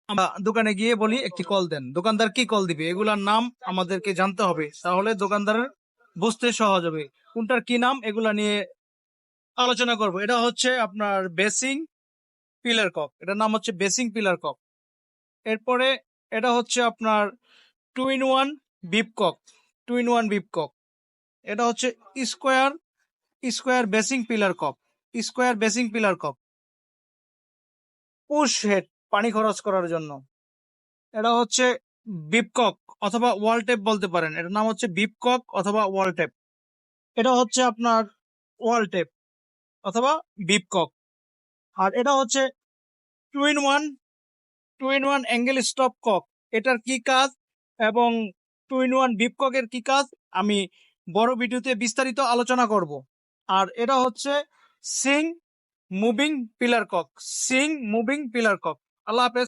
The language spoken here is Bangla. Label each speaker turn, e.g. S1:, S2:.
S1: আমরা দোকানে গিয়ে বলি একটি কল দেন, দোকানদার কি কল দিবে এগুলার নাম আমাদেরকে জানতে হবে, তাহলে দোকানদারের বুঝতে সহজ হবে কোনটার কি নাম। এগুলা নিয়ে আলোচনা করব। এটা হচ্ছে আপনার বেসিং পিলার কক, এটার নাম হচ্ছে বেসিং পিলার কক। এরপরে এটা হচ্ছে আপনার two in one bib cock, two in one bib cock. এটা হচ্ছে square square basin pillar cock, square basin pillar cock. Push head, পানি খরচ করার জন্য। এটা হচ্ছে বিপকক অথবা ওয়াল টেপ বলতে পারেন, এটার নাম হচ্ছে বিপকক অথবা ওয়াল টেপ। এটা হচ্ছে আপনার ওয়াল টেপ অথবা বিপকক। আর এটা হচ্ছে two in one, two in one angle stop cock. এটার কি কাজ এবং টু ইন ওয়ান বিপককের কি কাজ আমি বড় ভিডিওতে বিস্তারিত আলোচনা করব। আর এটা হচ্ছে সিং মুভিং পিলার কক, সিং মুভিং পিলার কক। আল্লাহ হাফেজ।